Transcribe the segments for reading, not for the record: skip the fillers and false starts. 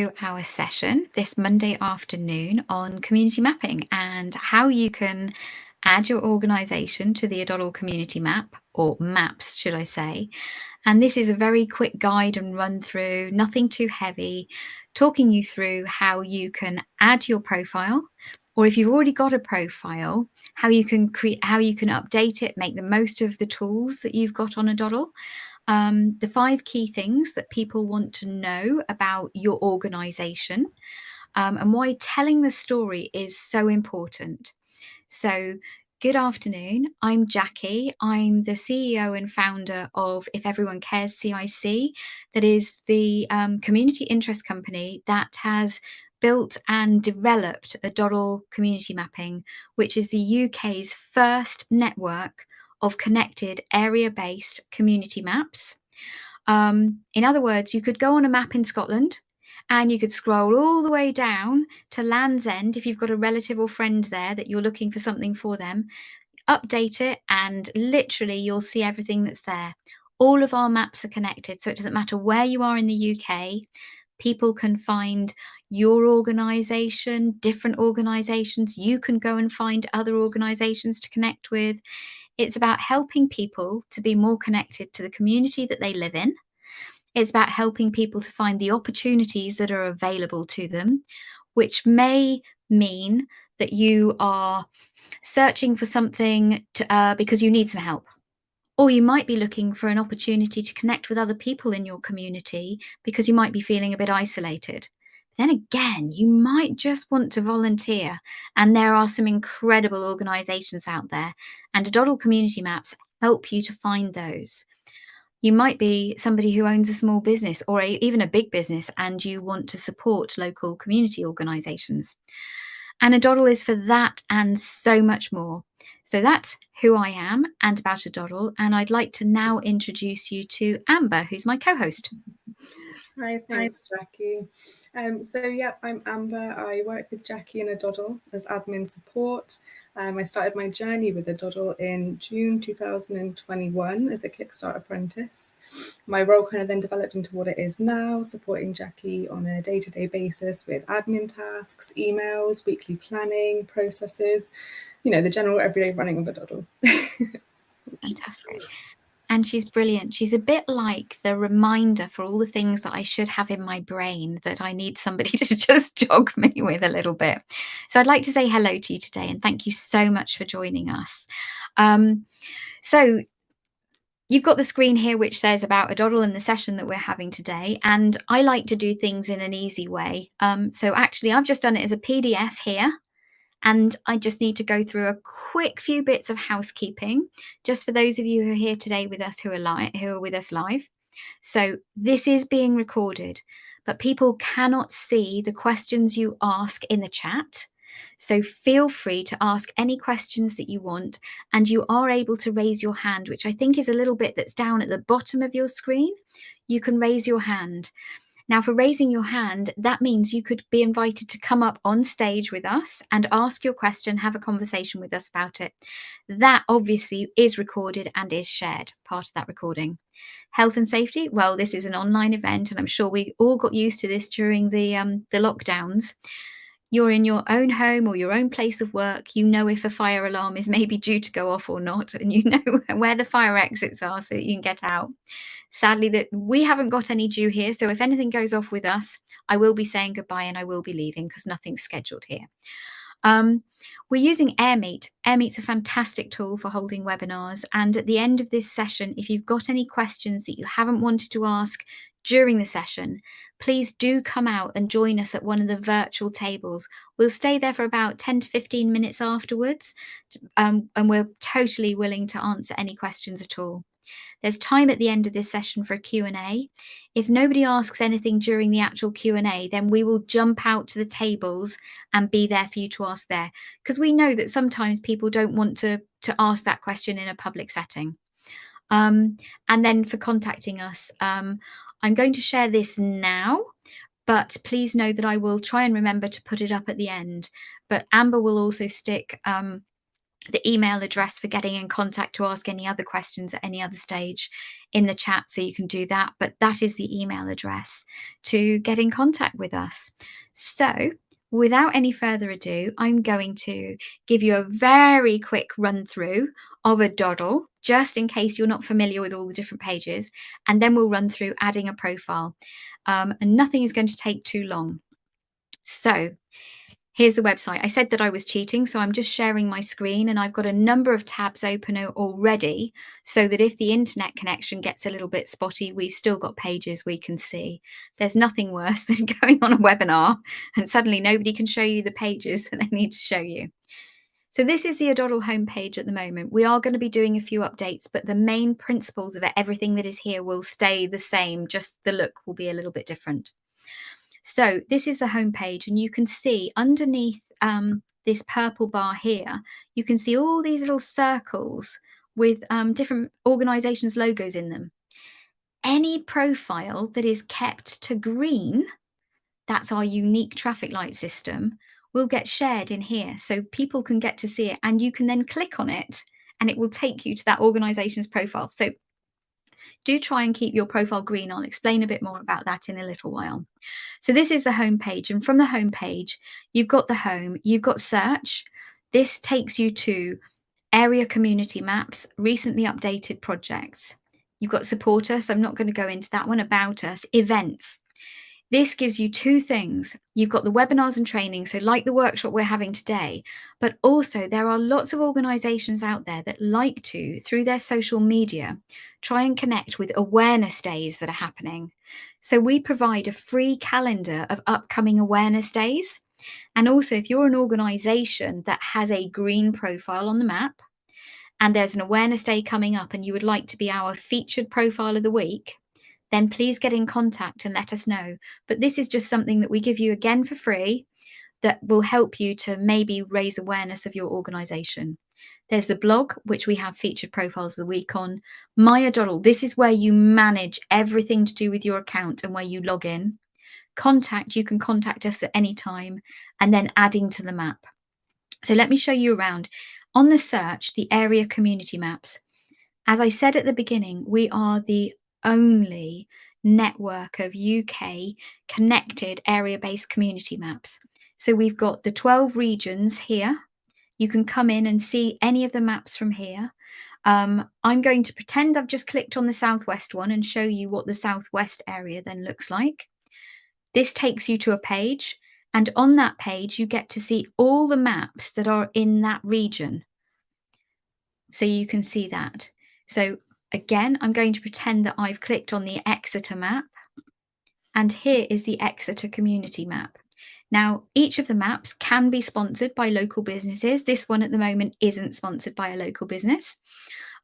to our session this Monday afternoon on community mapping and how you can add your organisation to the aDoddle community map, or maps, should I say. And this is a very quick guide and run through, nothing too heavy, talking you through how you can add your profile, or if you've already got a profile, how you can update it, make the most of the tools that you've got on aDoddle. The 5 key things that people want to know about your organisation, and why telling the story is so important. So, good afternoon. I'm Jackie. I'm the CEO and founder of If Everyone Cares CIC, that is the community interest company that has built and developed aDoddle community mapping, which is the UK's first network of connected area-based community maps. In other words, you could go on a map in Scotland and you could scroll all the way down to Land's End if you've got a relative or friend there that you're looking for something for them, update it, and literally you'll see everything that's there. All of our maps are connected, so it doesn't matter where you are in the UK. People can find your organisation, different organisations. You can go and find other organisations to connect with. It's about helping people to be more connected to the community that they live in. It's about helping people to find the opportunities that are available to them, which may mean that you are searching for something because you need some help. Or you might be looking for an opportunity to connect with other people in your community because you might be feeling a bit isolated. Then again, you might just want to volunteer, and there are some incredible organisations out there, and aDoddle community maps help you to find those. You might be somebody who owns a small business or even a big business, and you want to support local community organisations. And aDoddle is for that and so much more. So that's who I am and about aDoddle. And I'd like to now introduce you to Amber, who's my co-host. Hi, thanks, Jackie. I'm Amber. I work with Jackie and aDoddle as admin support. I started my journey with aDoddle in June 2021 as a Kickstart apprentice. My role kind of then developed into what it is now, supporting Jackie on a day-to-day basis with admin tasks, emails, weekly planning, processes, the general everyday running of aDoddle. Fantastic. And she's brilliant. She's a bit like the reminder for all the things that I should have in my brain that I need somebody to just jog me with a little bit. So I'd like to say hello to you today and thank you so much for joining us. So you've got the screen here which says about aDoddle and the session that we're having today, and I like to do things in an easy way. So actually I've just done it as a PDF here. And I just need to go through a quick few bits of housekeeping, just for those of you who are here today with us who are with us live. So this is being recorded, but people cannot see the questions you ask in the chat. So feel free to ask any questions that you want, and you are able to raise your hand, which I think is a little bit that's down at the bottom of your screen. You can raise your hand. Now, for raising your hand, that means you could be invited to come up on stage with us and ask your question, have a conversation with us about it. That obviously is recorded and is shared, part of that recording. Health and safety, well, this is an online event, and I'm sure we all got used to this during the lockdowns. You're in your own home or your own place of work. You know if a fire alarm is maybe due to go off or not, and you know where the fire exits are so that you can get out. Sadly, that we haven't got any due here, so if anything goes off with us, I will be saying goodbye and I will be leaving because nothing's scheduled here. We're using AirMeet. AirMeet's a fantastic tool for holding webinars, and at the end of this session, if you've got any questions that you haven't wanted to ask during the session, please do come out and join us at one of the virtual tables. We'll stay there for about 10 to 15 minutes afterwards, and we're totally willing to answer any questions at all. There's time at the end of this session for a Q&A. If nobody asks anything during the actual Q&A, then we will jump out to the tables and be there for you to ask there, because we know that sometimes people don't want to ask that question in a public setting. And then for contacting us, I'm going to share this now, but please know that I will try and remember to put it up at the end. But Amber will also stick the email address for getting in contact to ask any other questions at any other stage in the chat, so you can do that. But that is the email address to get in contact with us. So without any further ado, I'm going to give you a very quick run through of aDoddle, just in case you're not familiar with all the different pages, and then we'll run through adding a profile. And nothing is going to take too long. So here's the website. I said that I was cheating, so I'm just sharing my screen, and I've got a number of tabs open already, so that if the internet connection gets a little bit spotty, we've still got pages we can see. There's nothing worse than going on a webinar and suddenly nobody can show you the pages that they need to show you. So this is the aDoddle homepage at the moment. We are going to be doing a few updates, but the main principles of it, everything that is here, will stay the same, just the look will be a little bit different. So this is the homepage, and you can see underneath this purple bar here, you can see all these little circles with different organizations' logos in them. Any profile that is kept to green, that's our unique traffic light system, will get shared in here. So people can get to see it, and you can then click on it and it will take you to that organization's profile. So do try and keep your profile green. I'll explain a bit more about that in a little while. So this is the home page, and from the home page, you've got the home, you've got search. This takes you to area community maps, recently updated projects. You've got support us. I'm not going to go into that one. About us, events. This gives you two things. You've got the webinars and training, so like the workshop we're having today, but also there are lots of organizations out there that like to, through their social media, try and connect with awareness days that are happening. So we provide a free calendar of upcoming awareness days. And also, if you're an organization that has a green profile on the map, and there's an awareness day coming up and you would like to be our featured profile of the week, then please get in contact and let us know. But this is just something that we give you again for free that will help you to maybe raise awareness of your organization. There's the blog, which we have featured profiles of the week on. My aDoddle, this is where you manage everything to do with your account and where you log in. Contact, you can contact us at any time, and then adding to the map. So let me show you around. On the search, the area community maps. As I said at the beginning, we are the only network of UK connected area-based community maps. So we've got the 12 regions here. You can come in and see any of the maps from here. I'm going to pretend I've just clicked on the southwest one and show you what the southwest area then looks like. This takes you to a page, and on that page you get to see all the maps that are in that region. So you can see that. So again, I'm going to pretend that I've clicked on the Exeter map, and here is the Exeter community map. Now, each of the maps can be sponsored by local businesses. This one at the moment isn't sponsored by a local business,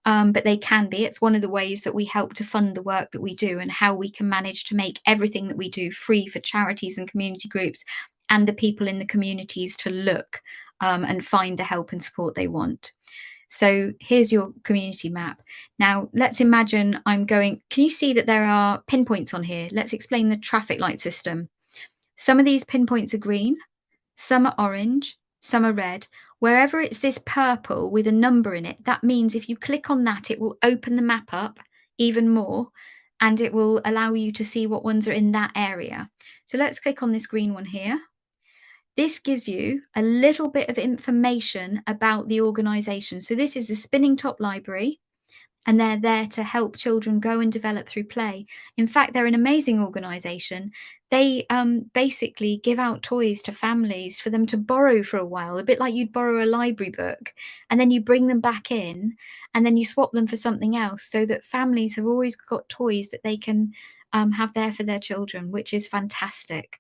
but they can be. It's one of the ways that we help to fund the work that we do and how we can manage to make everything that we do free for charities and community groups and the people in the communities to look and find the help and support they want. So here's your community map. Now let's imagine I'm going, can you see that there are pinpoints on here? Let's explain the traffic light system. Some of these pinpoints are green, some are orange, some are red. Wherever it's this purple with a number in it, that means if you click on that, it will open the map up even more, and it will allow you to see what ones are in that area. So let's click on this green one here. This gives you a little bit of information about the organisation. So this is the Spinning Top Library, and they're there to help children go and develop through play. In fact, they're an amazing organisation. They basically give out toys to families for them to borrow for a while, a bit like you'd borrow a library book, and then you bring them back in, and then you swap them for something else, so that families have always got toys that they can have there for their children, which is fantastic.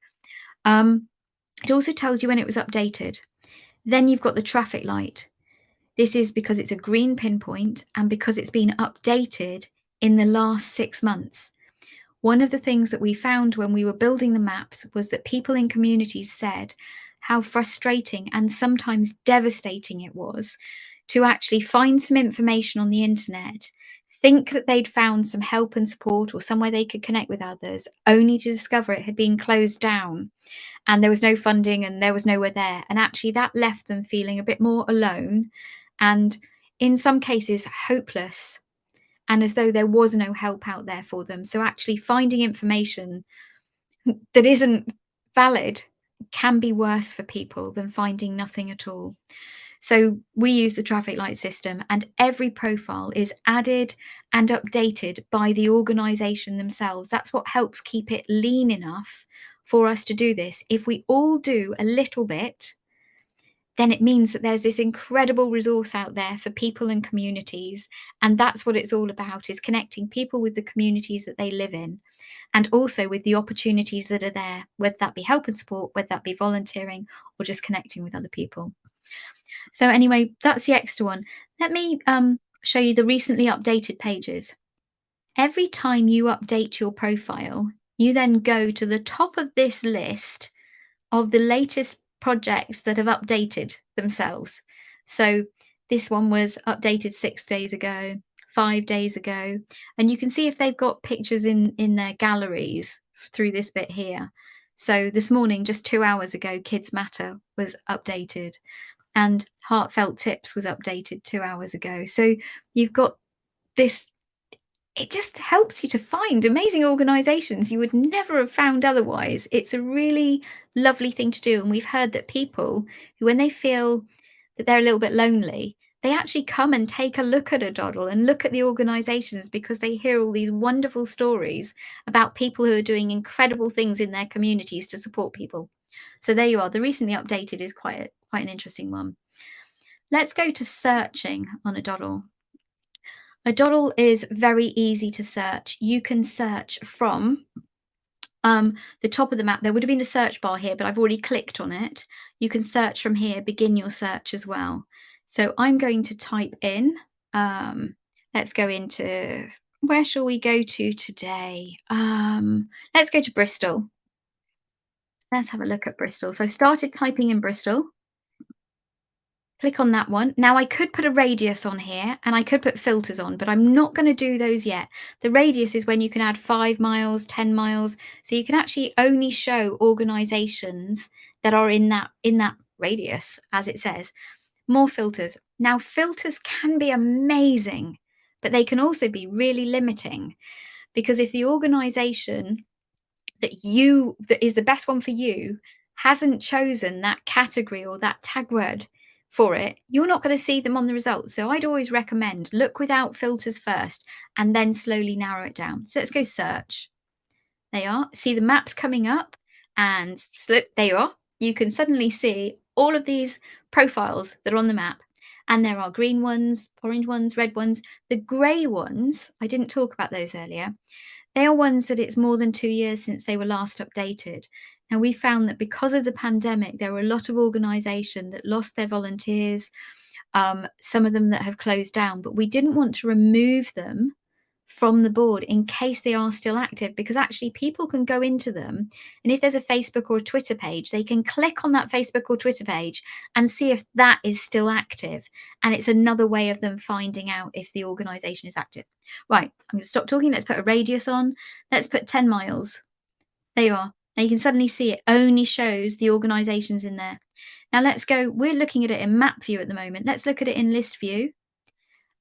It also tells you when it was updated. Then you've got the traffic light. This is because it's a green pinpoint and because it's been updated in the last 6 months. One of the things that we found when we were building the maps was that people in communities said how frustrating and sometimes devastating it was to actually find some information on the internet, think that they'd found some help and support or somewhere they could connect with others, only to discover it had been closed down and there was no funding and there was nowhere there. And actually that left them feeling a bit more alone and in some cases hopeless, and as though there was no help out there for them. So actually finding information that isn't valid can be worse for people than finding nothing at all. So we use the traffic light system, and every profile is added and updated by the organization themselves. That's what helps keep it lean enough for us to do this. If we all do a little bit, then it means that there's this incredible resource out there for people and communities. And that's what it's all about, is connecting people with the communities that they live in, and also with the opportunities that are there, whether that be help and support, whether that be volunteering, or just connecting with other people. So anyway, that's the extra one. Let me show you the recently updated pages. Every time you update your profile, you then go to the top of this list of the latest projects that have updated themselves. So this one was updated 6 days ago, 5 days ago, and you can see if they've got pictures in their galleries through this bit here. So this morning, just 2 hours ago, Kids Matter was updated, and Heartfelt Tips was updated 2 hours ago. So you've got this. It just helps you to find amazing organizations you would never have found otherwise. It's a really lovely thing to do, and we've heard that people who, when they feel that they're a little bit lonely, they actually come and take a look at aDoddle and look at the organizations, because they hear all these wonderful stories about people who are doing incredible things in their communities to support people. So there you are. The recently updated is quite an interesting one. Let's go to searching on aDoddle. aDoddle is very easy to search. You can search from the top of the map. There would have been a search bar here, but I've already clicked on it. You can search from here, begin your search as well. So I'm going to type in, let's go into, where shall we go to today? Let's go to Bristol. Let's have a look at Bristol. So I started typing in Bristol. Click on that one. Now I could put a radius on here, and I could put filters on, but I'm not going to do those yet. The radius is when you can add 5 miles, 10 miles. So you can actually only show organizations that are in that radius, as it says. More filters. Now filters can be amazing, but they can also be really limiting, because if the organization that is the best one for you hasn't chosen that category or that tag word for it, you're not going to see them on the results. So I'd always recommend look without filters first and then slowly narrow it down. So let's go search. There you are. See the maps coming up, and there you are. You can suddenly see all of these profiles that are on the map. And there are green ones, orange ones, red ones. The grey ones, I didn't talk about those earlier. They are ones that it's more than 2 years since they were last updated. Now, we found that because of the pandemic, there were a lot of organisation that lost their volunteers, some of them that have closed down, but we didn't want to remove them from the board in case they are still active, because actually people can go into them, and if there's a Facebook or a Twitter page, they can click on that Facebook or Twitter page and see if that is still active, and it's another way of them finding out if the organization is active. Right, I'm going to stop talking. Let's put a radius on. Let's put 10 miles. There you are. Now you can suddenly see it only shows the organizations in there. Now let's go, we're looking at it in map view at the moment. Let's look at it in list view,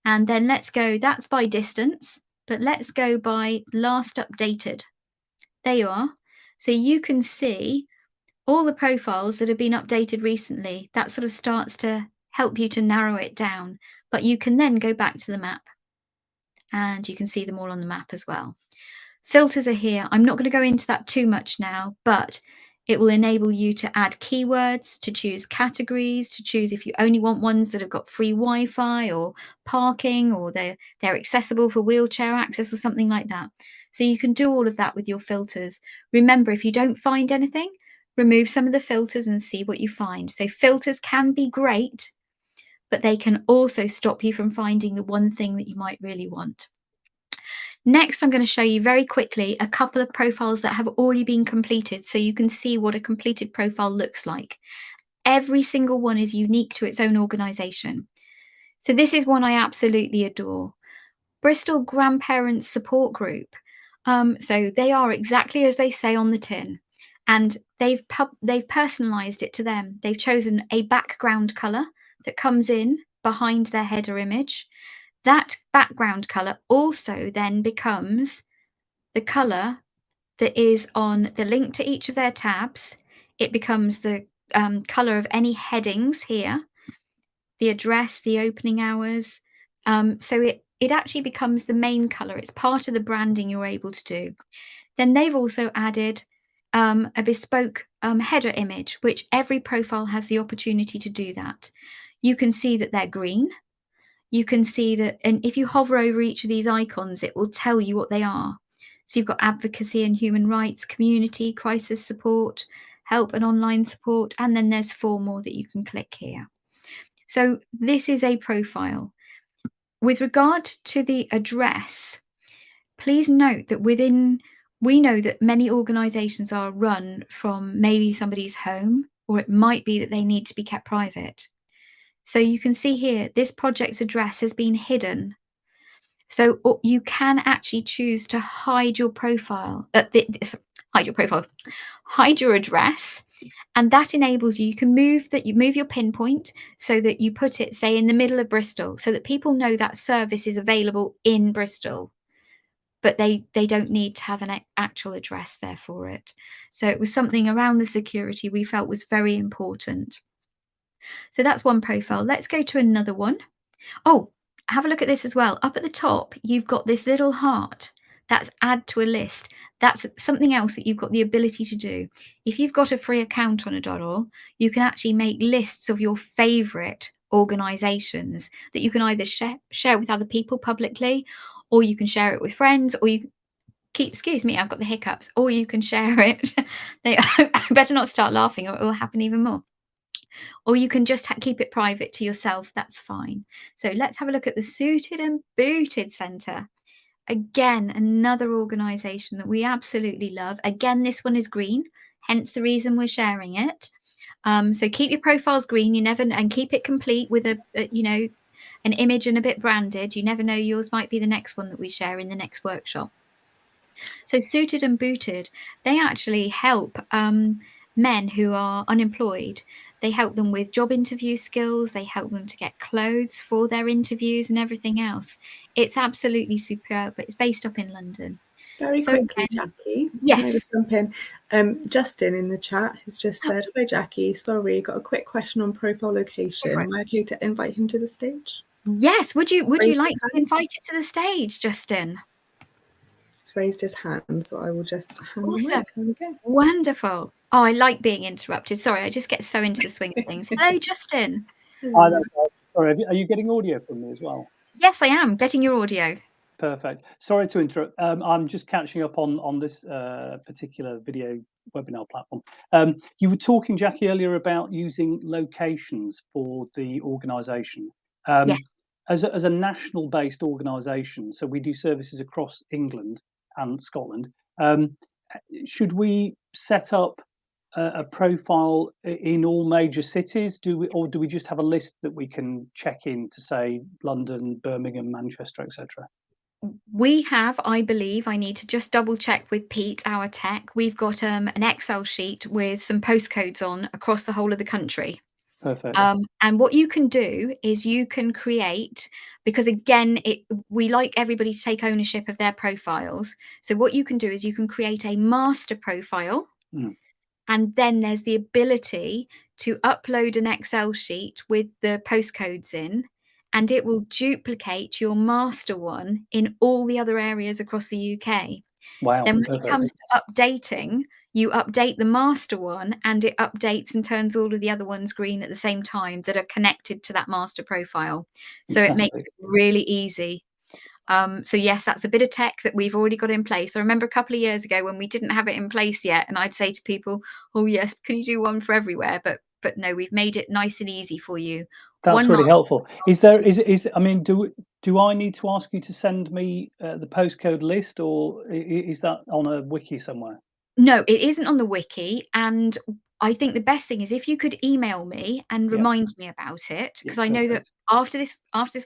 and then let's go, that's by distance, but let's go by last updated. There you are. So you can see all the profiles that have been updated recently. That sort of starts to help you to narrow it down, but you can then go back to the map and you can see them all on the map as well. Filters are here. I'm not going to go into that too much now, but it will enable you to add keywords, to choose categories, to choose if you only want ones that have got free Wi-Fi or parking, or they're accessible for wheelchair access or something like that. So you can do all of that with your filters. Remember, if you don't find anything, remove some of the filters and see what you find. So filters can be great, but they can also stop you from finding the one thing that you might really want. Next, I'm going to show you very quickly a couple of profiles that have already been completed, so you can see what a completed profile looks like. Every single one is unique to its own organisation. So this is one I absolutely adore. Bristol Grandparents Support Group. So they are exactly as they say on the tin, and they've personalised it to them. They've chosen a background colour that comes in behind their header image, that background color also then becomes the color that is on the link to each of their tabs. It becomes the color of any headings here, the address, the opening hours. So it actually becomes the main color. It's part of the branding you're able to do. Then they've also added a bespoke header image, which every profile has the opportunity to do that. You can see that they're green. You can see that, and if you hover over each of these icons, it will tell you what they are. So you've got advocacy and human rights, community, crisis support, help and online support, and then there's 4 more that you can click here. So this is a profile. With regard to the address, please note that we know that many organisations are run from maybe somebody's home, or it might be that they need to be kept private. So you can see here, this project's address has been hidden. So you can actually choose to hide your profile, hide your address, and that enables you can move your pinpoint so that you put it, say, in the middle of Bristol, so that people know that service is available in Bristol, but they don't need to have an actual address there for it. So it was something around the security we felt was very important. So that's one profile. Let's go to another one. Oh, have a look at this as well. Up at the top, you've got this little heart. That's add to a list. That's something else that you've got the ability to do. If you've got a free account on aDoddle, you can actually make lists of your favorite organizations that you can either share with other people publicly, or you can share it with friends, or excuse me, I've got the hiccups, or you can share it. I better not start laughing or it will happen even more. Or you can just keep it private to yourself, that's fine. So let's have a look at the Suited and Booted Centre. Again, another organisation that we absolutely love. Again, this one is green, hence the reason we're sharing it. So keep your profiles green, and keep it complete with an image and a bit branded. You never know, yours might be the next one that we share in the next workshop. So Suited and Booted, they actually help men who are unemployed. They help them with job interview skills. They help them to get clothes for their interviews and everything else. It's absolutely superb. It's based up in London. Very So quickly, again, Jackie, can I yes. just jump in? Justin in the chat has just said, "Hi Jackie, sorry, got a quick question on profile location. Am I okay to invite him to the stage?" Yes. Would you Raised like his to hand. invite it to the stage, Justin? He's raised his hand, so I will just hand the Awesome. mic. There we go. Wonderful. Oh, I like being interrupted. Sorry, I just get so into the swing of things. Hello, Justin. Hi Hello. there. Sorry, are you getting audio from me as well? Yes, I am getting your audio. Perfect. Sorry to interrupt. I'm just catching up on this particular video webinar platform. You were talking, Jackie, earlier about using locations for the organisation. Yes. As a national-based organisation, so we do services across England and Scotland. Should we set up a profile in all major cities? Do we just have a list that we can check in to say London, Birmingham, Manchester, etc.? We have, I believe, I need to just double check with Pete, our tech. We've got an Excel sheet with some postcodes on across the whole of the country. Perfect. And what you can do is you can create, because again, we like everybody to take ownership of their profiles. So what you can do is you can create a master profile. And then there's the ability to upload an Excel sheet with the postcodes in, and it will duplicate your master one in all the other areas across the UK. Wow. Then when Perfect. it comes to updating, you update the master one and it updates and turns all of the other ones green at the same time that are connected to that master profile. So it makes it really easy. So yes, that's a bit of tech that we've already got in place. I remember a couple of years ago when we didn't have it in place yet, and I'd say to people, "Oh yes, can you do one for everywhere?" But no, we've made it nice and easy for you. That's really helpful. I mean, do I need to ask you to send me the postcode list, or is that on a wiki somewhere? No, it isn't on the wiki, and I think the best thing is if you could email me and remind me about it, because I know that after this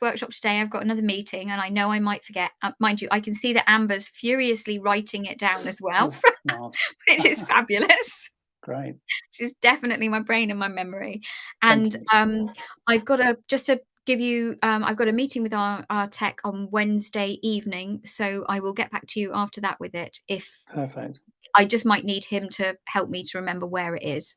workshop today, I've got another meeting, and I know I might forget. Mind you, I can see that Amber's furiously writing it down as well, which is fabulous. Great. She's definitely my brain and my memory. And I've got just to give you, I've got a meeting with our tech on Wednesday evening, so I will get back to you after that with it. If Perfect. I just might need him to help me to remember where it is.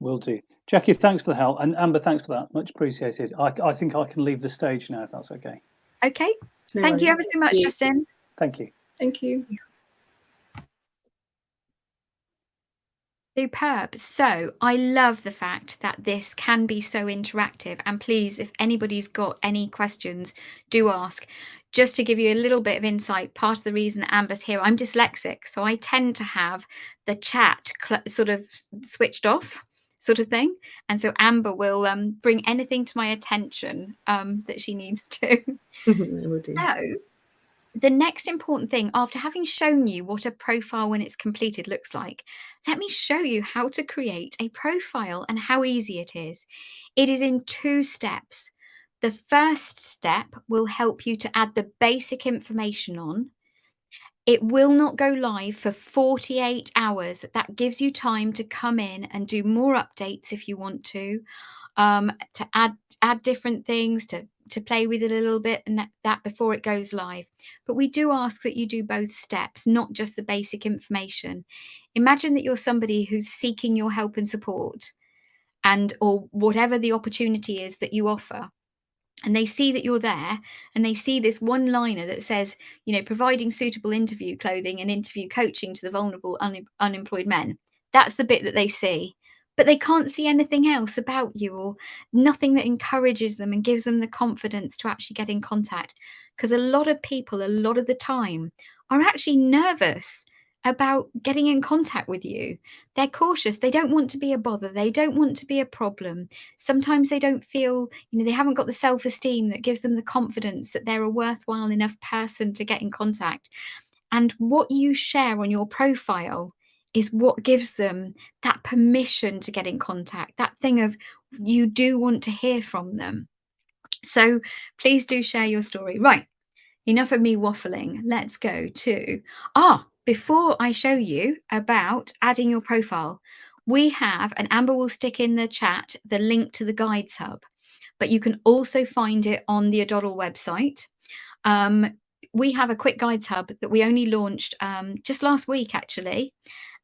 Will do. Jackie, thanks for the help. And Amber, thanks for that. Much appreciated. I think I can leave the stage now, if that's okay. Okay. No Thank you worries. ever so much, Justin. Thank you. Thank you. Superb. So I love the fact that this can be so interactive. And please, if anybody's got any questions, do ask. Just to give you a little bit of insight, part of the reason that Amber's here, I'm dyslexic. So I tend to have the chat sort of switched off, sort of thing. And so Amber will bring anything to my attention that she needs to. Will do. So the next important thing, after having shown you what a profile when it's completed looks like, let me show you how to create a profile and how easy it is. It is in 2 steps. The first step will help you to add the basic information on. It will not go live for 48 hours. That gives you time to come in and do more updates if you want to add different things, to play with it a little bit, and that before it goes live. But we do ask that you do both steps, not just the basic information. Imagine that you're somebody who's seeking your help and support, or whatever the opportunity is that you offer. And they see that you're there, and they see this one liner that says, providing suitable interview clothing and interview coaching to the vulnerable unemployed men. That's the bit that they see. But they can't see anything else about you, or nothing that encourages them and gives them the confidence to actually get in contact. Because a lot of people, a lot of the time, are actually nervous about getting in contact with you. They're cautious. They don't want to be a bother. They don't want to be a problem. Sometimes they don't feel, they haven't got the self-esteem that gives them the confidence that they're a worthwhile enough person to get in contact. And what you share on your profile is what gives them that permission to get in contact, that thing of you do want to hear from them. So please do share your story. Right, enough of me waffling. Let's go to, before I show you about adding your profile, we have, and Amber will stick in the chat, the link to the Guides Hub, but you can also find it on the aDoddle website. We have a quick Guides Hub that we only launched just last week, actually.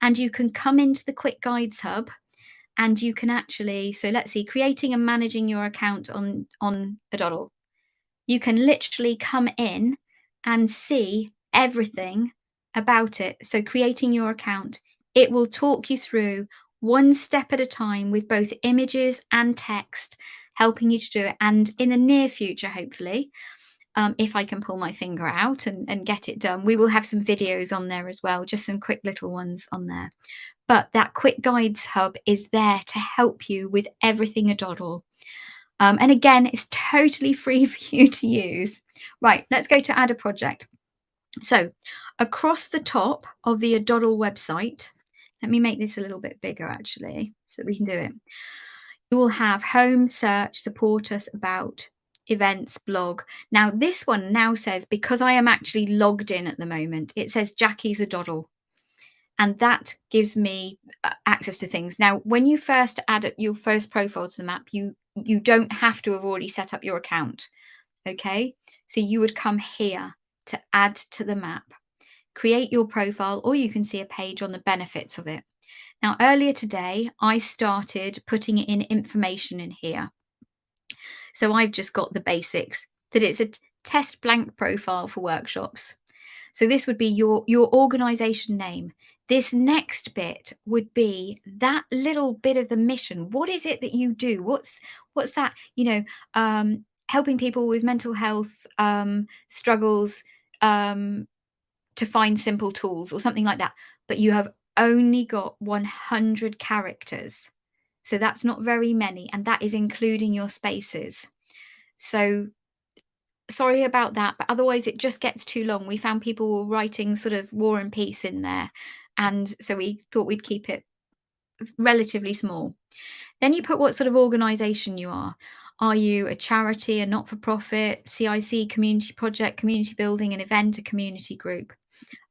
And you can come into the quick Guides Hub and you can actually, so let's see, creating and managing your account on aDoddle. You can literally come in and see everything about it. So creating your account, it will talk you through one step at a time with both images and text, helping you to do it. And in the near future, hopefully, if I can pull my finger out and get it done, we will have some videos on there as well, just some quick little ones on there. But that quick Guides Hub is there to help you with everything aDoddle. And again, it's totally free for you to use. Right, let's go to add a project. So across the top of the aDoddle website, let me make this a little bit bigger actually, so that we can do it. You will have home, search, support us, about, events, blog. Now this one now says, because I am actually logged in at the moment, it says Jackie's aDoddle. And that gives me access to things. Now, when you first add your first profile to the map, you don't have to have already set up your account. Okay, so you would come here to add to the map, create your profile, or you can see a page on the benefits of it. Now, earlier today, I started putting in information in here. So I've just got the basics, that it's a test blank profile for workshops. So this would be your organization name. This next bit would be that little bit of the mission. What is it that you do? What's that, helping people with mental health struggles to find simple tools or something like that. But you have only got 100 characters. So that's not very many. And that is including your spaces. So sorry about that, but otherwise it just gets too long. We found people were writing sort of War and Peace in there. And so we thought we'd keep it relatively small. Then you put what sort of organization you are. Are you a charity, a not-for-profit, CIC, community project, community building, an event, a community group?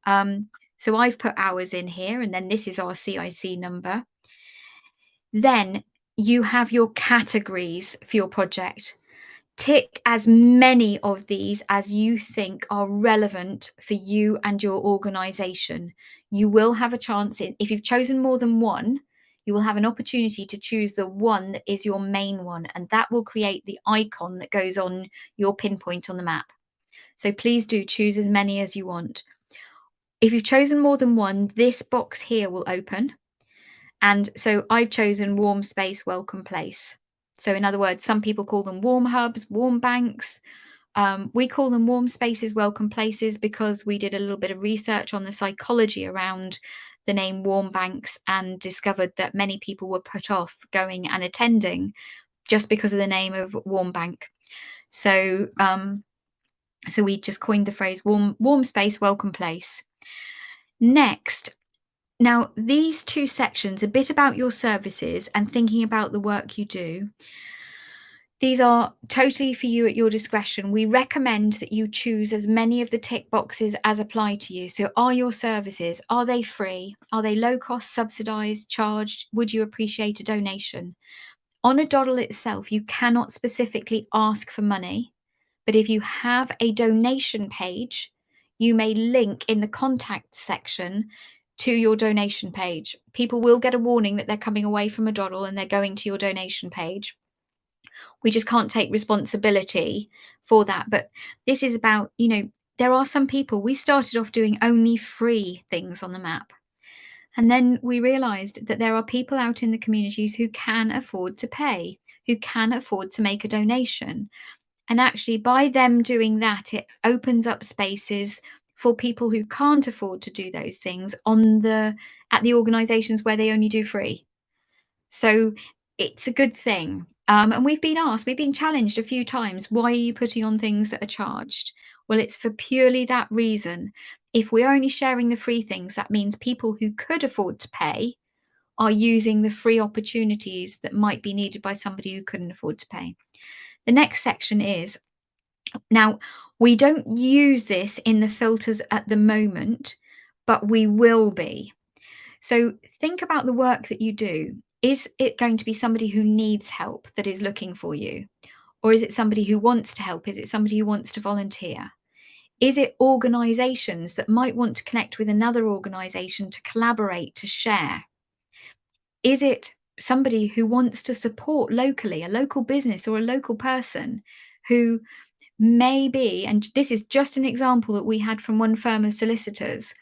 So I've put ours in here, and then this is our CIC number. Then you have your categories for your project. tick as many of these as you think are relevant for you and your organization. You will have a chance if you've chosen more than one, you will have an opportunity to choose the one that is your main one, and that will create the icon that goes on your pinpoint on the map. So please do choose as many as you want. If you've chosen more than one, this box here will open. And so I've chosen warm space, welcome place. So in other words, some people call them warm hubs, warm banks. We call them warm spaces, welcome places, because we did a little bit of research on the psychology around the name warm banks and discovered that many people were put off going and attending just because of the name of warm bank. So so we just coined the phrase warm space, welcome place. Next, now these two sections, a bit about your services and thinking about the work you do, these are totally for you at your discretion. We recommend that you choose as many of the tick boxes as apply to you. So are your services, are they free? Are they low cost, subsidized, charged? Would you appreciate a donation? On aDoddle itself, you cannot specifically ask for money, but if you have a donation page, you may link in the contact section to your donation page. People will get a warning that they're coming away from aDoddle and they're going to your donation page. We just can't take responsibility for that. But this is about, there are some people, we started off doing only free things on the map. And then we realized that there are people out in the communities who can afford to pay, who can afford to make a donation. And actually, by them doing that, it opens up spaces for people who can't afford to do those things at the organizations where they only do free. So it's a good thing. And we've been challenged a few times. Why are you putting on things that are charged? Well, it's for purely that reason. If we're only sharing the free things, that means people who could afford to pay are using the free opportunities that might be needed by somebody who couldn't afford to pay. The next section is, now we don't use this in the filters at the moment, but we will be. So think about the work that you do. Is it going to be somebody who needs help that is looking for you? Or is it somebody who wants to help? Is it somebody who wants to volunteer? Is it organizations that might want to connect with another organization to collaborate, to share? Is it somebody who wants to support locally, a local business or a local person who maybe, and this is just an example that we had from one firm of solicitors.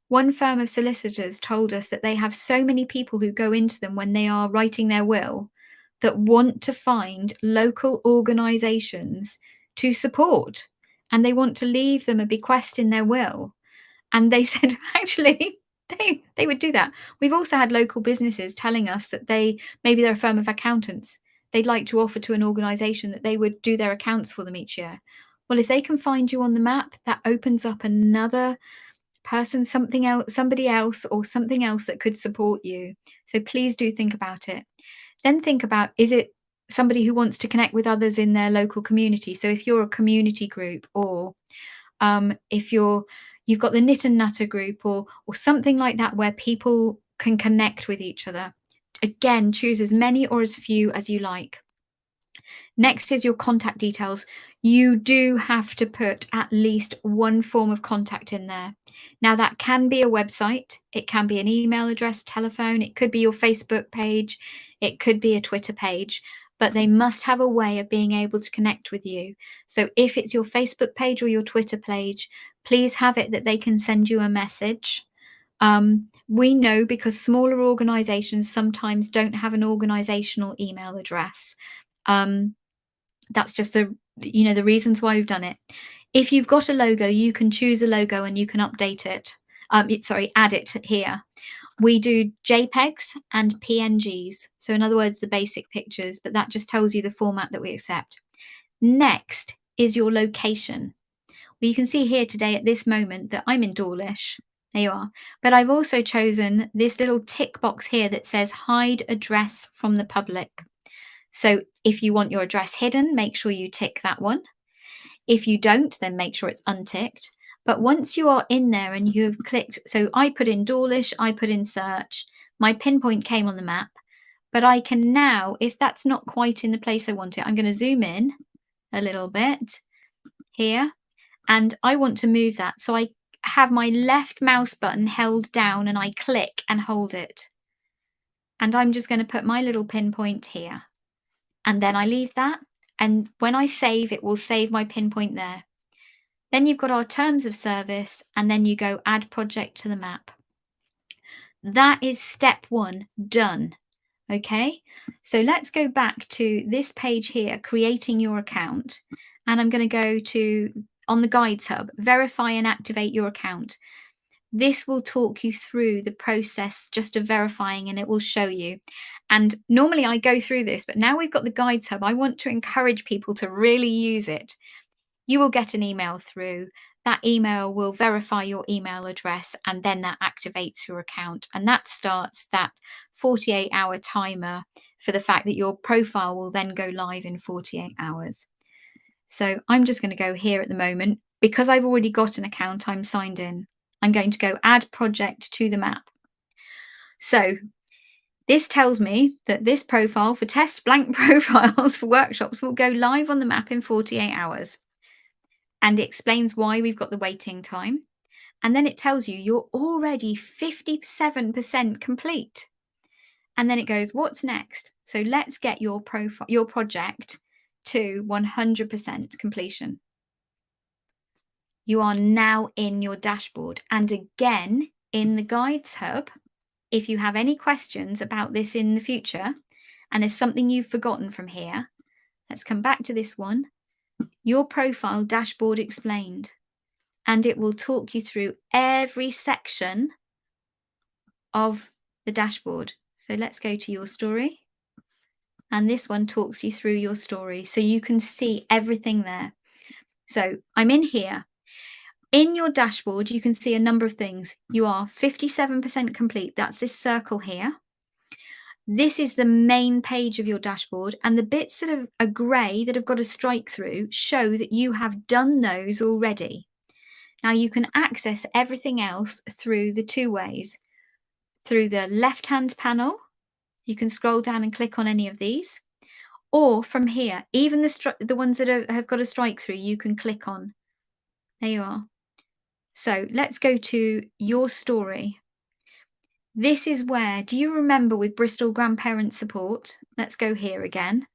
One firm of solicitors told us that they have so many people who go into them when they are writing their will that want to find local organizations to support, and they want to leave them a bequest in their will. And they said, actually, they would do that. We've also had local businesses telling us that maybe they're a firm of accountants. They'd like to offer to an organization that they would do their accounts for them each year. Well, if they can find you on the map, that opens up another person, somebody else, or something else that could support you. So please do think about it. Then think about, is it somebody who wants to connect with others in their local community? So if you're a community group, or if you've got the Knit and Nutter group, or something like that, where people can connect with each other. Again, choose as many or as few as you like. Next is your contact details. You do have to put at least one form of contact in there. Now, that can be a website, it can be an email address, telephone, it could be your Facebook page, it could be a Twitter page, but they must have a way of being able to connect with you. So if it's your Facebook page or your Twitter page, please have it that they can send you a message. We know because smaller organizations sometimes don't have an organizational email address. That's just the reasons why we've done it. If you've got a logo, you can choose a logo and you can update it. Add it here. We do JPEGs and PNGs. So in other words, the basic pictures, but that just tells you the format that we accept. Next is your location. Well, you can see here today at this moment that I'm in Dawlish. There you are. But I've also chosen this little tick box here that says hide address from the public. So if you want your address hidden, make sure you tick that one. If you don't, then make sure it's unticked. But once you are in there and you have clicked, so I put in Dawlish, I put in search, my pinpoint came on the map, but I can now, if that's not quite in the place I want it, I'm going to zoom in a little bit here, and I want to move that. So I have my left mouse button held down and I click and hold it. And I'm just going to put my little pinpoint here. And then I leave that. And when I save, it will save my pinpoint there. Then you've got our terms of service, and then you go add project to the map. That is step 1 done. Okay, so let's go back to this page here, creating your account. And I'm going to go to, on the Guides Hub, verify and activate your account. This will talk you through the process just of verifying, and it will show you. And normally I go through this, but now we've got the Guides Hub, I want to encourage people to really use it. You will get an email through. That email will verify your email address, and then that activates your account. And that starts that 48-hour timer for the fact that your profile will then go live in 48 hours. So I'm just going to go here at the moment. Because I've already got an account, I'm signed in. I'm going to go add project to the map. So this tells me that this profile for test blank profiles for workshops will go live on the map in 48 hours. And it explains why we've got the waiting time. And then it tells you you're already 57% complete. And then it goes, what's next? So let's get your profile, your project to 100% completion. You are now in your dashboard. And again, in the Guides Hub, if you have any questions about this in the future, and there's something you've forgotten from here, let's come back to this one. Your profile dashboard explained. And it will talk you through every section of the dashboard. So let's go to your story. And this one talks you through your story. So you can see everything there. So I'm in here. In your dashboard, you can see a number of things. You are 57% complete. That's this circle here. This is the main page of your dashboard. And the bits that are grey that have got a strike through show that you have done those already. Now you can access everything else through the 2 ways. Through the left-hand panel, you can scroll down and click on any of these. Or from here, even the ones that have got a strike through, you can click on. There you are. So let's go to your story. This is where, do you remember with Bristol Grandparent Support? Let's go here again.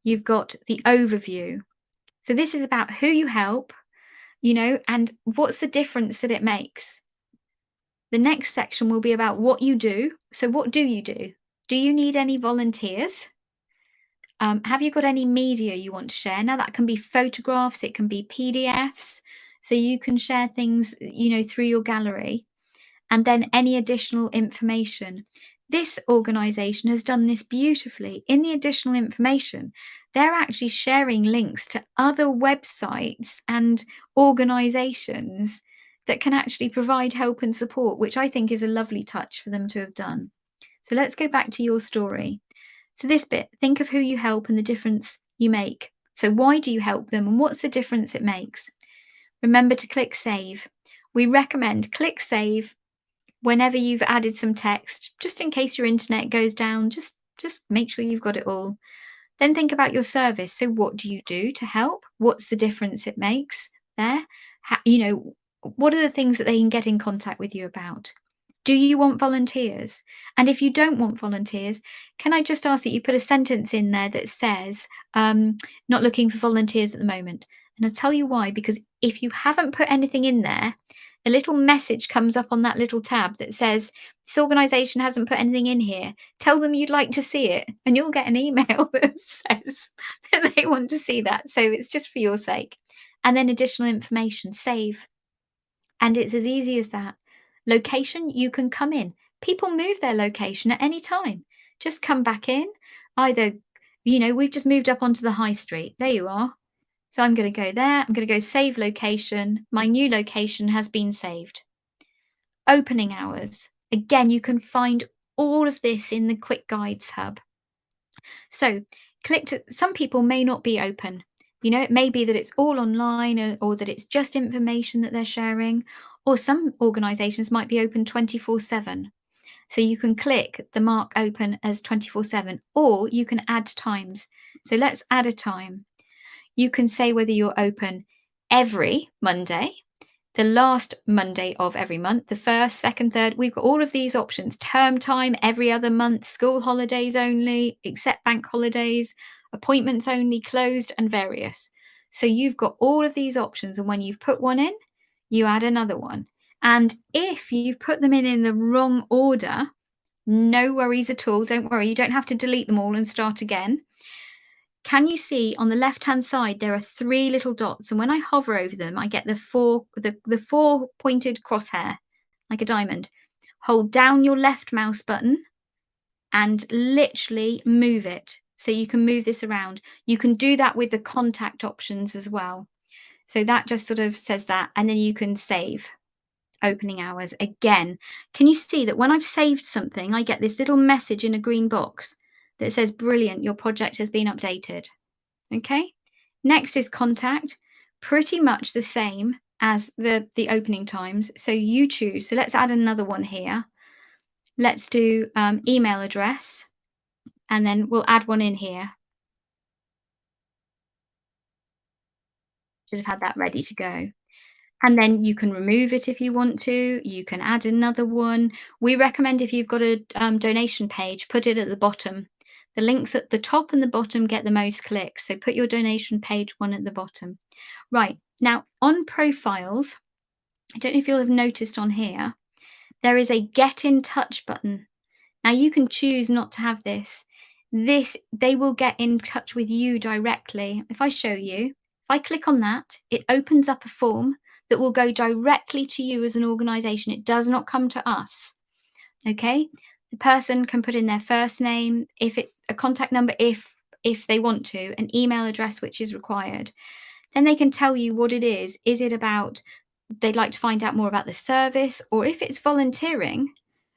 You've got the overview. So this is about who you help, you know, and what's the difference that it makes. The next section will be about what you do. So what do you do? Do you need any volunteers? Have you got any media you want to share? Now that can be photographs, it can be PDFs. So you can share things, you know, through your gallery. And then any additional information. This organisation has done this beautifully. In the additional information, they're actually sharing links to other websites and organisations that can actually provide help and support, which I think is a lovely touch for them to have done. So let's go back to your story. So this bit, think of who you help and the difference you make. So why do you help them and what's the difference it makes? Remember to click save. We recommend click save whenever you've added some text, just in case your internet goes down, just make sure you've got it all. Then think about your service. So what do you do to help? What's the difference it makes there? You know, what are the things that they can get in contact with you about? Do you want volunteers? And if you don't want volunteers, can I just ask that you put a sentence in there that says, not looking for volunteers at the moment? And I'll tell you why, because if you haven't put anything in there, a little message comes up on that little tab that says, this organisation hasn't put anything in here. Tell them you'd like to see it. And you'll get an email that says that they want to see that. So it's just for your sake. And then additional information, save. And it's as easy as that. Location, you can come in. People move their location at any time. Just come back in. Either, you know, we've just moved up onto the high street. There you are. So I'm going to go there. I'm going to go save location. My new location has been saved. Opening hours. Again, you can find all of this in the Quick Guides Hub. So some people may not be open. You know, it may be that it's all online or that it's just information that they're sharing, or some organisations might be open 24/7. So you can click the mark open as 24/7, or you can add times. So let's add a time. You can say whether you're open every Monday, the last Monday of every month, the first, second, third. We've got all of these options: term time, every other month, school holidays only, except bank holidays, appointments only, closed, and various. So you've got all of these options, and when you've put one in, you add another one. And if you've put them in the wrong order, no worries at all. Don't worry. You don't have to delete them all and start again. Can you see on the left-hand side, there are 3 little dots, and when I hover over them, I get the 4 pointed crosshair, like a diamond. Hold down your left mouse button and literally move it. So you can move this around. You can do that with the contact options as well. So that just sort of says that, and then you can save opening hours. Again, can you see that when I've saved something, I get this little message in a green box that says, brilliant, your project has been updated. Okay, next is contact, pretty much the same as the opening times. So you choose. So let's add another one here. Let's do email address, and then we'll add one in here. Should have had that ready to go. And then you can remove it if you want to. You can add another one. We recommend, if you've got a donation page, put it at the bottom. The links at the top and the bottom get the most clicks. So put your donation page one at the bottom. Right, now on profiles, I don't know if you'll have noticed on here, there is a get in touch button. Now you can choose not to have this. They will get in touch with you directly. If I show you, if I click on that, it opens up a form that will go directly to you as an organization. It does not come to us. Okay? The person can put in their first name, if it's a contact number, if they want to, an email address which is required. Then they can tell you what it is. Is it about they'd like to find out more about the service, or if it's volunteering?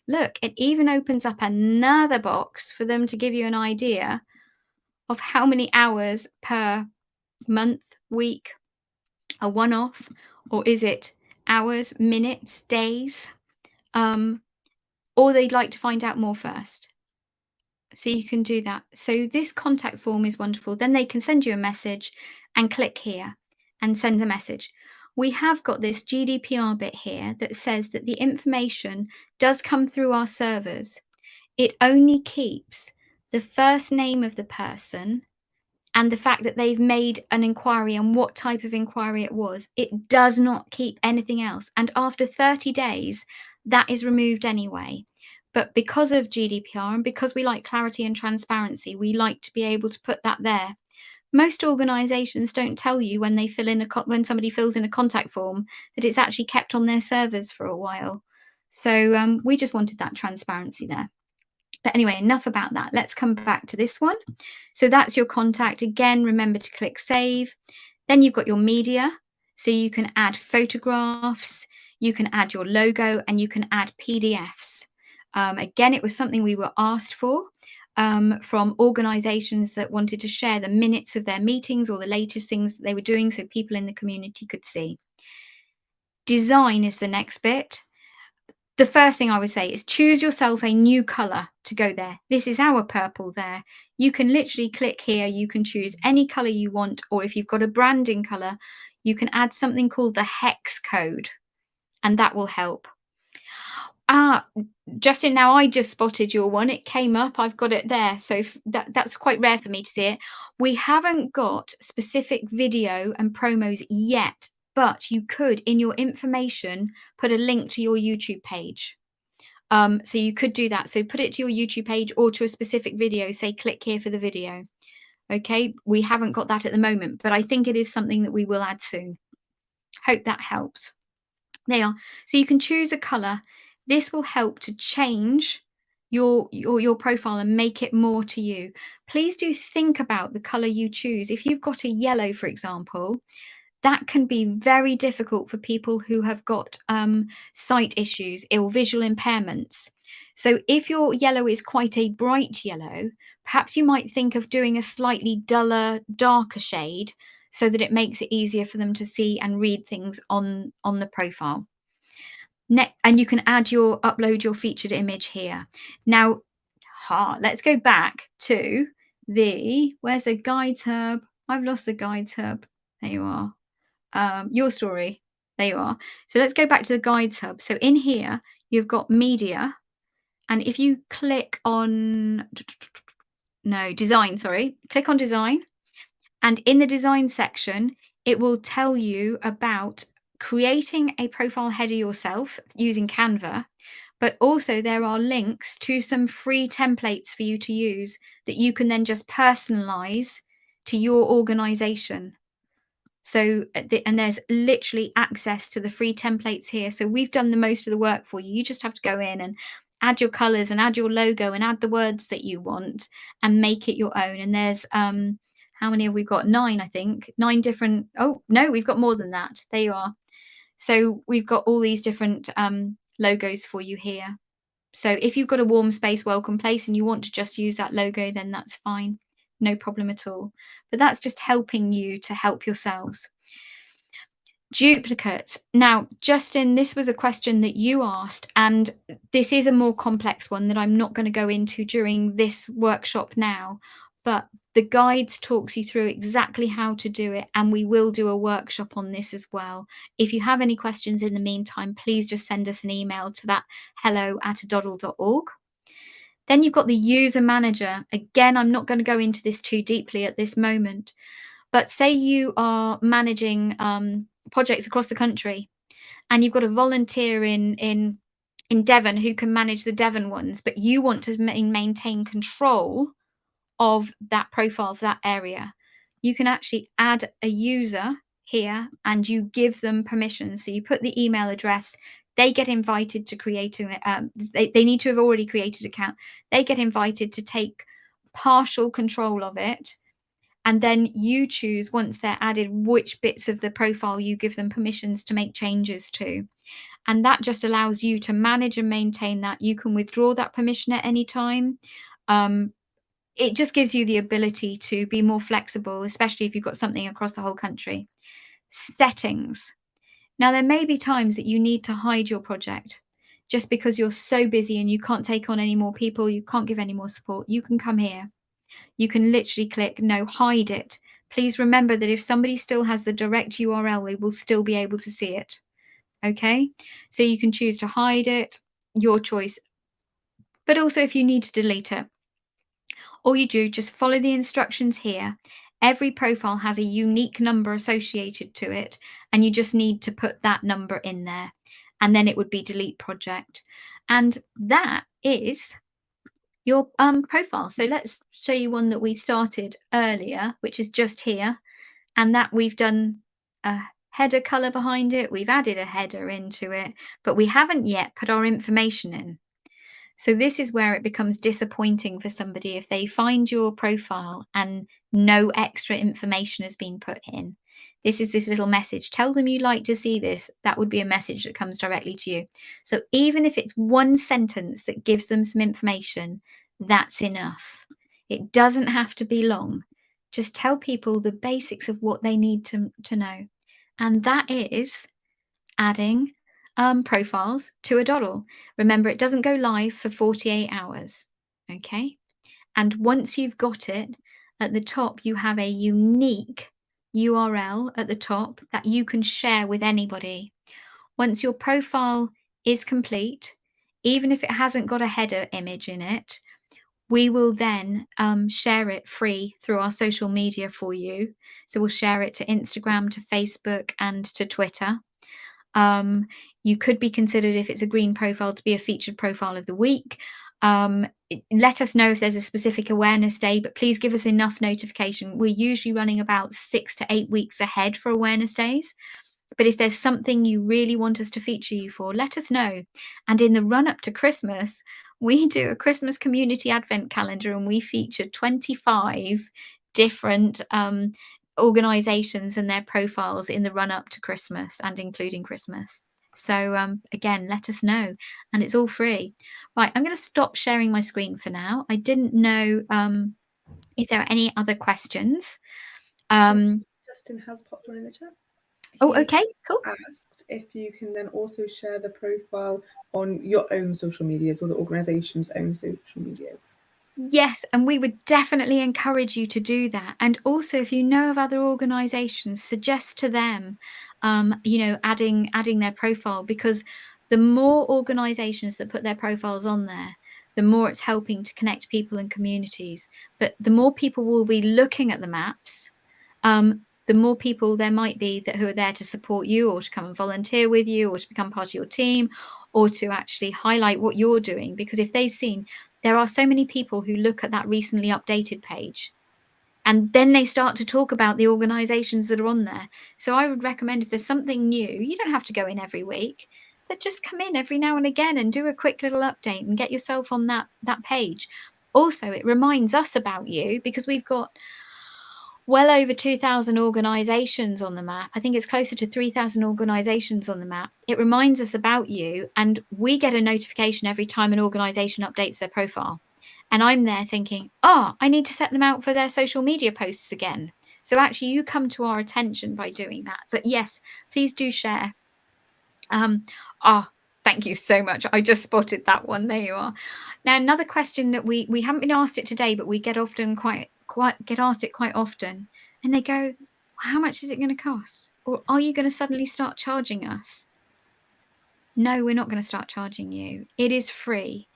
Look, it even opens up another box for them to give you an idea of how many hours per month, week, a one-off, or is it hours, minutes, days, or they'd like to find out more first. So you can do that. So this contact form is wonderful. Then they can send you a message and click here and send a message. We have got this GDPR bit here that says that the information does come through our servers. It only keeps the first name of the person and the fact that they've made an inquiry and what type of inquiry it was. It does not keep anything else. And after 30 days, that is removed anyway. But because of GDPR and because we like clarity and transparency, we like to be able to put that there. Most organizations don't tell you when they fill in when somebody fills in a contact form that it's actually kept on their servers for a while. So we just wanted that transparency there. But anyway, enough about that. Let's come back to this one. So that's your contact. Again, remember to click save. Then you've got your media. So you can add photographs, you can add your logo, and you can add PDFs. Again, it was something we were asked for from organizations that wanted to share the minutes of their meetings or the latest things that they were doing so people in the community could see. Design is the next bit. The first thing I would say is choose yourself a new color to go there. This is our purple there. You can literally click here. You can choose any color you want, or if you've got a branding color, you can add something called the hex code, and that will help. Justin, now I just spotted your one. It came up. I've got it there. So that's quite rare for me to see it. We haven't got specific video and promos yet, but you could, in your information, put a link to your YouTube page. So you could do that. So put it to your YouTube page or to a specific video. Say, click here for the video. Okay, we haven't got that at the moment, but I think it is something that we will add soon. Hope that helps. There you are. So you can choose a color. This will help to change your profile and make it more to you. Please do think about the color you choose. If you've got a yellow, for example, that can be very difficult for people who have got sight issues or visual impairments. So if your yellow is quite a bright yellow, perhaps you might think of doing a slightly duller, darker shade so that it makes it easier for them to see and read things on the profile. And you can upload your featured image here. Now, let's go back to where's the guides hub? I've lost the guides hub. There you are. Your story. There you are. So let's go back to the guides hub. So in here, you've got media. And if you click on, no, design, sorry, click on design. And in the design section, it will tell you about creating a profile header yourself using Canva. But also there are links to some free templates for you to use that you can then just personalize to your organization. So, and there's literally access to the free templates here. So we've done the most of the work for you. You just have to go in and add your colors and add your logo and add the words that you want and make it your own. And there's, how many have we got? 9, I think. 9 different, oh, no, we've got more than that. There you are. So we've got all these different logos for you here. So if you've got a warm space welcome place and you want to just use that logo, then that's fine. No problem at all. But that's just helping you to help yourselves. Duplicates. Now, Justin, this was a question that you asked, and this is a more complex one that I'm not going to go into during this workshop now, but the guides talks you through exactly how to do it, and we will do a workshop on this as well. If you have any questions in the meantime, please just send us an email to that hello@aDoddle.org. Then you've got the user manager. Again, I'm not going to go into this too deeply at this moment, but say you are managing projects across the country and you've got a volunteer in Devon who can manage the Devon ones, but you want to maintain control of that profile for that area. You can actually add a user here and you give them permission. So you put the email address, they get invited to create they need to have already created an account. They get invited to take partial control of it. And then you choose, once they're added, which bits of the profile you give them permissions to make changes to. And that just allows you to manage and maintain that. You can withdraw that permission at any time. It just gives you the ability to be more flexible, especially if you've got something across the whole country. Settings. Now, there may be times that you need to hide your project just because you're so busy and you can't take on any more people, you can't give any more support. You can come here. You can literally click no, hide it. Please remember that if somebody still has the direct URL, they will still be able to see it. Okay, so you can choose to hide it, your choice. But also if you need to delete it, all you do, just follow the instructions here. Every profile has a unique number associated to it, and you just need to put that number in there. And then it would be delete project. And that is your profile. So let's show you one that we started earlier, which is just here. And that we've done a header color behind it. We've added a header into it, but we haven't yet put our information in. So this is where it becomes disappointing for somebody if they find your profile and no extra information has been put in. This is this little message. Tell them you'd like to see this. That would be a message that comes directly to you. So even if it's one sentence that gives them some information, that's enough. It doesn't have to be long. Just tell people the basics of what they need to know. And that is adding profiles to aDoddle. Remember, it doesn't go live for 48 hours. Okay. And once you've got it, at the top, you have a unique URL at the top that you can share with anybody. Once your profile is complete, even if it hasn't got a header image in it, we will then share it free through our social media for you. So we'll share it to Instagram, to Facebook, and to Twitter. You could be considered, if it's a green profile, to be a featured profile of the week. Let us know if there's a specific awareness day, but please give us enough notification. We're usually running about 6 to 8 weeks ahead for awareness days. But if there's something you really want us to feature you for, let us know. And in the run up to Christmas, we do a Christmas community advent calendar and we feature 25 different organizations and their profiles in the run up to Christmas and including Christmas. So again, let us know, and it's all free. Right, I'm going to stop sharing my screen for now. I didn't know if there are any other questions. Justin has popped one in the chat. Oh, okay, cool. Asked if you can then also share the profile on your own social medias or the organization's own social medias. Yes, and we would definitely encourage you to do that. And also, if you know of other organisations, suggest to them, adding their profile, because the more organisations that put their profiles on there, the more it's helping to connect people and communities. But the more people will be looking at the maps, the more people there might be who are there to support you, or to come and volunteer with you, or to become part of your team, or to actually highlight what you're doing. Because if they've seen, there are so many people who look at that recently updated page, and then they start to talk about the organisations that are on there. So I would recommend, if there's something new, you don't have to go in every week, but just come in every now and again and do a quick little update and get yourself on that page. Also, it reminds us about you, because we've got well over 2,000 organisations on the map. I think it's closer to 3,000 organisations on the map. It reminds us about you, and we get a notification every time an organisation updates their profile. And I'm there thinking, oh, I need to set them out for their social media posts again. So actually, you come to our attention by doing that. But yes, please do share. Thank you so much. I just spotted that one. There you are. Now, another question that we haven't been asked it today, but we get asked it quite often, and they go, "How much is it going to cost? Or are you going to suddenly start charging us?" No, we're not going to start charging you. It is free.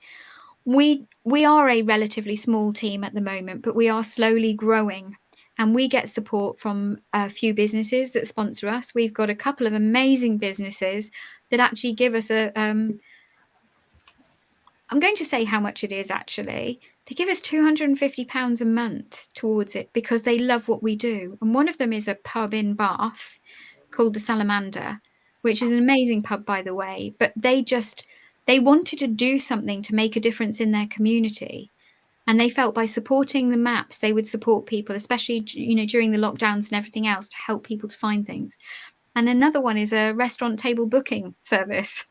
We are a relatively small team at the moment, but we are slowly growing, and we get support from a few businesses that sponsor us. We've got a couple of amazing businesses that actually give us I'm going to say how much it is actually. They give us £250 a month towards it, because they love what we do. And one of them is a pub in Bath called the Salamander, which is an amazing pub, by the way. But they wanted to do something to make a difference in their community. And they felt by supporting the maps, they would support people, especially, during the lockdowns and everything else, to help people to find things. And another one is a restaurant table booking service.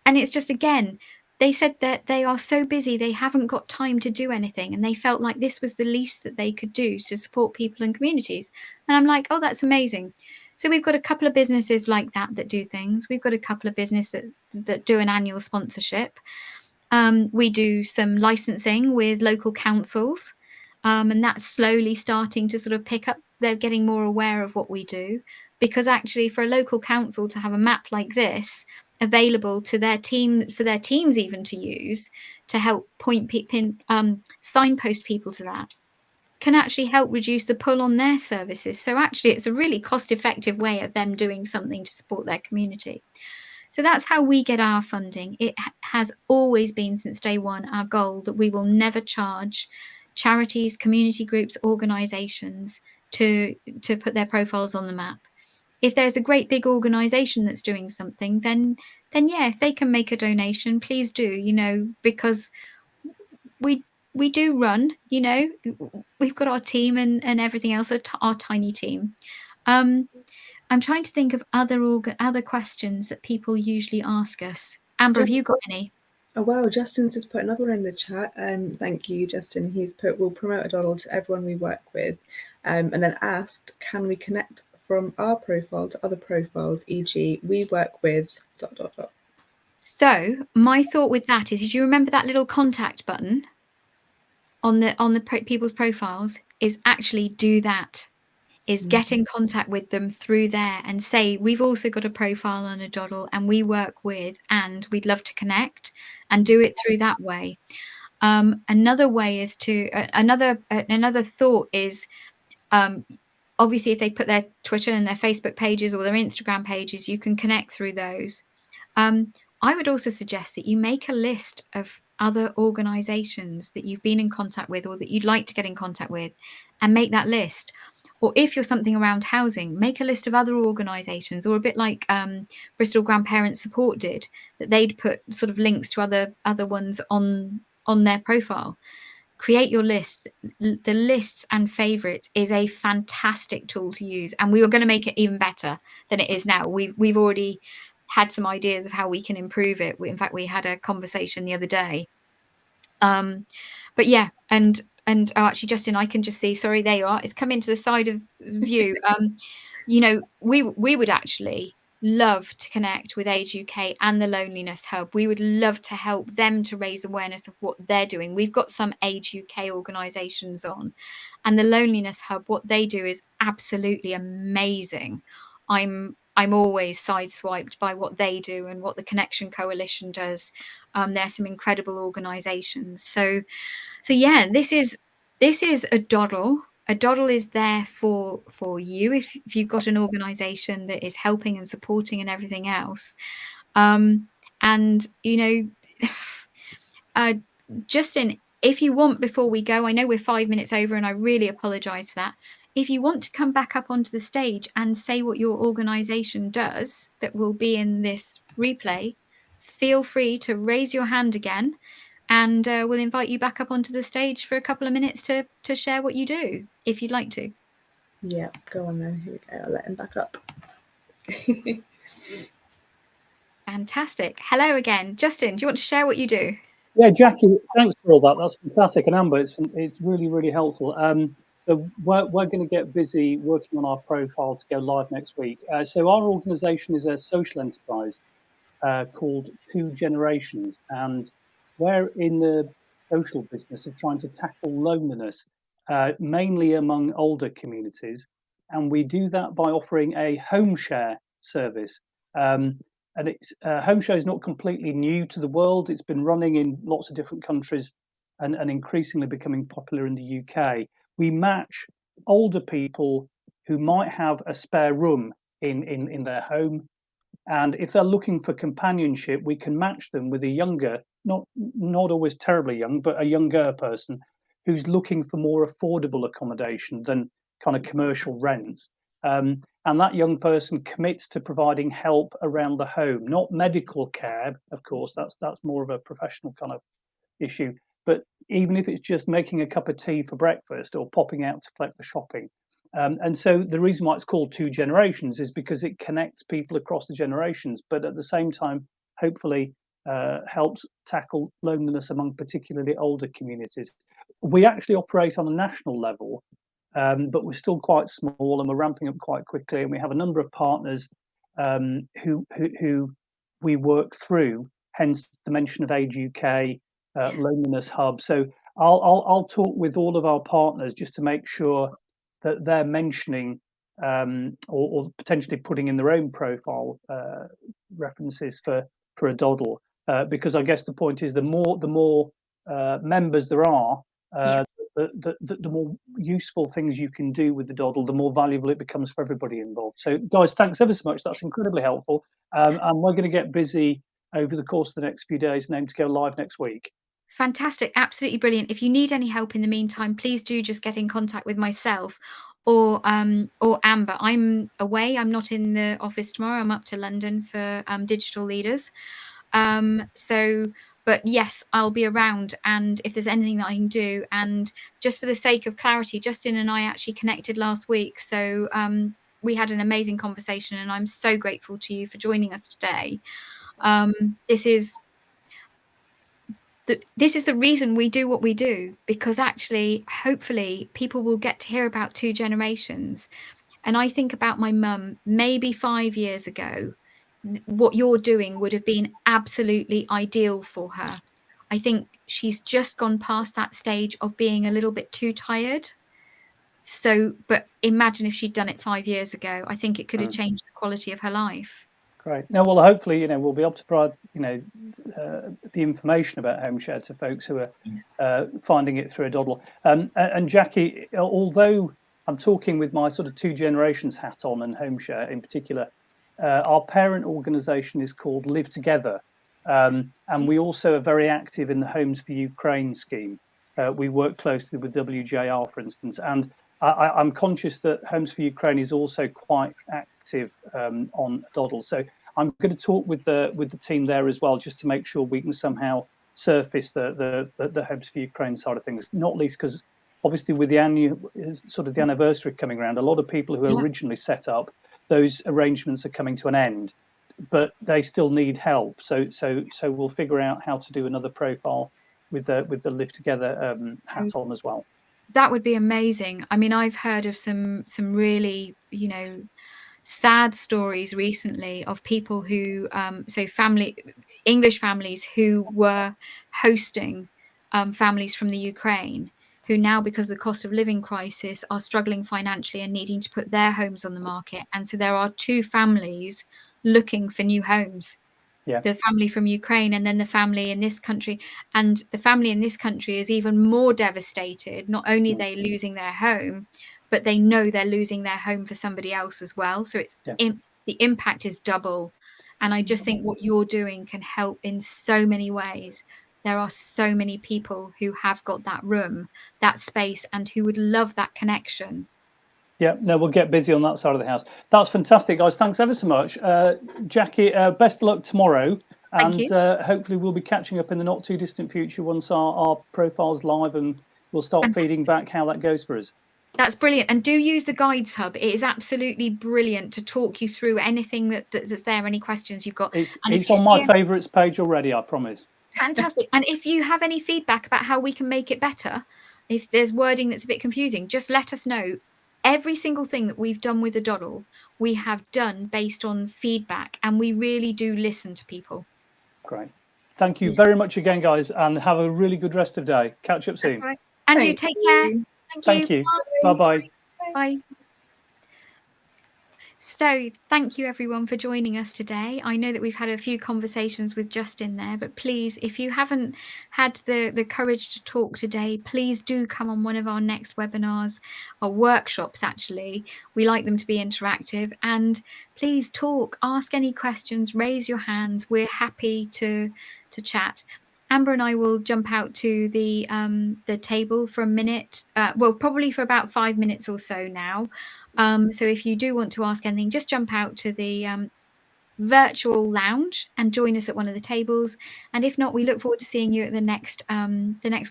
And it's just, again, they said that they are so busy, they haven't got time to do anything. And they felt like this was the least that they could do to support people and communities. And I'm like, oh, that's amazing. So we've got a couple of businesses like that do things. We've got a couple of businesses that do an annual sponsorship. We do some licensing with local councils, and that's slowly starting to sort of pick up. They're getting more aware of what we do, because actually, for a local council to have a map like this available to their team, for their teams even to use, to help signpost people to that, can actually help reduce the pull on their services. So actually, it's a really cost-effective way of them doing something to support their community. So that's how we get our funding. It has always been, since day one, our goal that we will never charge charities, community groups, organisations to put their profiles on the map. If there's a great big organisation that's doing something, then yeah, if they can make a donation, please do, because we do run, we've got our team and everything else, our tiny team. I'm trying to think of other questions that people usually ask us. Amber, have you got any? Oh wow, Justin's just put another one in the chat. Thank you, Justin. He's put, we'll promote aDoddle to everyone we work with, and then asked, can we connect from our profile to other profiles, e.g. we work with ... So my thought with that is, you remember that little contact button on the people's profiles? Is actually do that. Is get in contact with them through there and say, we've also got a profile on aDoddle and we work with, and we'd love to connect, and do it through that way. Another way is to another thought is, obviously, if they put their Twitter and their Facebook pages or their Instagram pages, you can connect through those. I would also suggest that you make a list of other organisations that you've been in contact with, or that you'd like to get in contact with, and make that list. Or if you're something around housing, make a list of other organisations, or a bit like Bristol Grandparents Support did, that they'd put sort of links to other ones on their profile. Create your list. The lists and favourites is a fantastic tool to use, and we are going to make it even better than it is now. We've already had some ideas of how we can improve it. In fact, we had a conversation the other day. But yeah, and actually, Justin, I can just see, sorry, there you are. It's come into the side of view. We would actually love to connect with Age UK and the Loneliness Hub. We would love to help them to raise awareness of what they're doing. We've got some Age UK organisations on, and the Loneliness Hub, what they do is absolutely amazing. I'm always sideswiped by what they do and what the Connection Coalition does. There's some incredible organisations. So yeah, this is aDoddle. aDoddle is there for you if you've got an organisation that is helping and supporting and everything else. And you know, Justin, if you want, before we go, I know we're 5 minutes over, and I really apologise for that. If you want to come back up onto the stage and say what your organisation does that will be in this replay, feel free to raise your hand again, and we'll invite you back up onto the stage for a couple of minutes to share what you do, if you'd like to. Yeah, go on then. Here we go. I'll let him back up. Fantastic. Hello again. Justin, do you want to share what you do? Yeah, Jackie, thanks for all that. That's fantastic. And Amber, it's really, really helpful. So we're going to get busy working on our profile to go live next week. So our organisation is a social enterprise called Two Generations, and we're in the social business of trying to tackle loneliness, mainly among older communities. And we do that by offering a home share service. And it's home share is not completely new to the world. It's been running in lots of different countries and increasingly becoming popular in the UK. We match older people who might have a spare room in their home, and if they're looking for companionship, we can match them with a younger, not always terribly young, but a younger person who's looking for more affordable accommodation than kind of commercial rents. And that young person commits to providing help around the home, not medical care, of course, that's more of a professional kind of issue. But even if it's just making a cup of tea for breakfast or popping out to collect the shopping. And so the reason why it's called Two Generations is because it connects people across the generations, but at the same time, hopefully helps tackle loneliness among particularly older communities. We actually operate on a national level, but we're still quite small and we're ramping up quite quickly. And we have a number of partners who we work through, hence the mention of Age UK, Loneliness Hub. So I'll talk with all of our partners just to make sure that they're mentioning or potentially putting in their own profile references for aDoddle, because I guess the point is the more members there are, the more useful things you can do with aDoddle, the more valuable it becomes for everybody involved. So guys, thanks ever so much. That's incredibly helpful. And we're going to get busy over the course of the next few days and aim to go live next week. Fantastic. Absolutely brilliant. If you need any help in the meantime, please do just get in contact with myself or Amber. I'm away. I'm not in the office tomorrow. I'm up to London for Digital Leaders. But yes, I'll be around, and if there's anything that I can do, and just for the sake of clarity, Justin and I actually connected last week. So we had an amazing conversation, and I'm so grateful to you for joining us today. This is the reason we do what we do, because actually, hopefully, people will get to hear about Two Generations. And I think about my mum, maybe 5 years ago, what you're doing would have been absolutely ideal for her. I think she's just gone past that stage of being a little bit too tired. So, but imagine if she'd done it 5 years ago. I think it could have changed the quality of her life. Great. Now, well, hopefully, we'll be able to provide, the information about home share to folks who are finding it through aDoddle. And Jackie, although I'm talking with my sort of Two Generations hat on and home share in particular, our parent organisation is called Live Together, and we also are very active in the Homes for Ukraine scheme. We work closely with WJR, for instance, and I'm conscious that Homes for Ukraine is also quite active on aDoddle. So I'm going to talk with the team there as well, just to make sure we can somehow surface the Homes for Ukraine side of things. Not least because obviously with the anniversary coming around, a lot of people who originally set up those arrangements are coming to an end, but they still need help. So we'll figure out how to do another profile with the Live Together hat on as well. That would be amazing. I mean, I've heard of some really, sad stories recently of people who, English families who were hosting families from the Ukraine, who now, because of the cost of living crisis, are struggling financially and needing to put their homes on the market. And so there are two families looking for new homes. Yeah. The family from Ukraine and then the family in this country. And the family in this country is even more devastated. Not only are they losing their home, but they know they're losing their home for somebody else as well. So it's the impact is double. And I just think what you're doing can help in so many ways. There are so many people who have got that room, that space, and who would love that connection. Yeah, no, we'll get busy on that side of the house. That's fantastic, guys. Thanks ever so much. Jackie, best of luck tomorrow. And hopefully we'll be catching up in the not too distant future once our profile's live, and we'll start feeding back how that goes for us. That's brilliant. And do use the Guides Hub. It is absolutely brilliant to talk you through anything that's there, any questions you've got. It's on my favourites page already, I promise. Fantastic. And if you have any feedback about how we can make it better, if there's wording that's a bit confusing, just let us know. Every single thing that we've done with aDoddle, we have done based on feedback, and we really do listen to people. Great. Thank you very much again, guys, and have a really good rest of the day. Catch up soon. Right. And you take care. Thank you. Bye-bye. Bye. So thank you everyone for joining us today. I know that we've had a few conversations with Justin there, but please, if you haven't had the courage to talk today, please do come on one of our next webinars or workshops. Actually, we like them to be interactive, and please talk, ask any questions, raise your hands. We're happy to chat. Amber and I will jump out to the table for a minute, well, probably for about 5 minutes or so now. So if you do want to ask anything, just jump out to the virtual lounge and join us at one of the tables. And if not, we look forward to seeing you at the next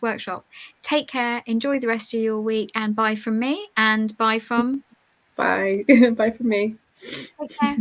workshop. Take care, enjoy the rest of your week, and bye from me, and bye from... Bye. Bye from me. Take care.